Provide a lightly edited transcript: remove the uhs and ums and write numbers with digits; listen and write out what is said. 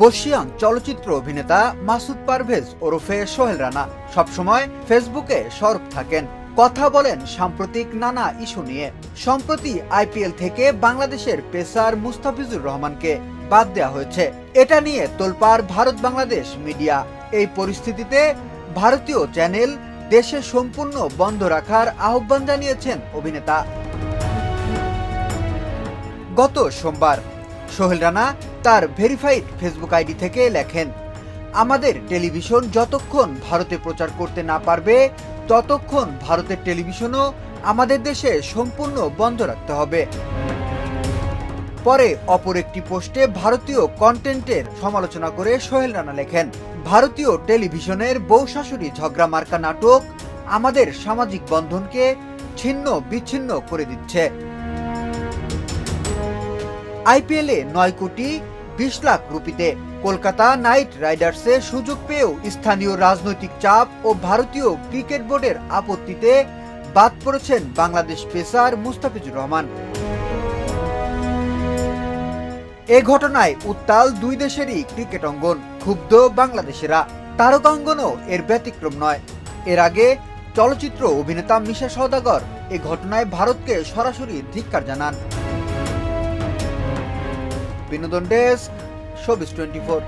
বর্ষিয়াং চলচ্চিত্র অভিনেতা মাসুদ পারভেজ ওরফে সোহেল রানা সবসময় ফেসবুকে সরব থাকেন, কথা বলেন সাম্প্রতিক নানা ইস্যু নিয়ে। সম্প্রতি আইপিএল থেকে বাংলাদেশের পেসার মুস্তাফিজুর রহমানকে বাদ দেওয়া হয়েছে। এটা নিয়ে তোলপাড় ভারত বাংলাদেশ মিডিয়া। এই পরিস্থিতিতে ভারতীয় চ্যানেল দেশে সম্পূর্ণ বন্ধ রাখার আহ্বান জানিয়েছেন অভিনেতা। গত সোমবার সোহেল রানা তার ভেরিফাইড ফেসবুক আইডি থেকে লেখেন, আমাদের টেলিভিশন যতক্ষণ ভারতে প্রচার করতে না পারবে ততক্ষণ ভারতের টেলিভিশনও আমাদের দেশে সম্পূর্ণ বন্ধ রাখতে হবে। পরে অপর একটি পোস্টে ভারতীয় কন্টেন্টের সমালোচনা করে সোহেল রানা লেখেন, ভারতীয় টেলিভিশনের বউ শাশুড়ি ঝগড়া মার্কা নাটক আমাদের সামাজিক বন্ধনকে ছিন্ন বিচ্ছিন্ন করে দিচ্ছে। আইপিএলে 9 কোটি 20 লাখ রুপিতে কলকাতা নাইট রাইডার্সে সুযোগ পেয়েও স্থানীয় রাজনৈতিক চাপ ও ভারতীয় ক্রিকেট বোর্ডের আপত্তিতে বাদ পড়েছেন বাংলাদেশ পেসার মুস্তাফিজুর রহমান। এ ঘটনায় উত্তাল দুই দেশেরই ক্রিকেট অঙ্গন, ক্ষুব্ধ বাংলাদেশিরা। তারকাঙ্গনও এর ব্যতিক্রম নয়। এর আগে চলচ্চিত্র অভিনেতা মিশা সওদাগর এ ঘটনায় ভারতকে সরাসরি ধিক্কার জানান। বিনোদন ডেস্ক, শোবিজ 24।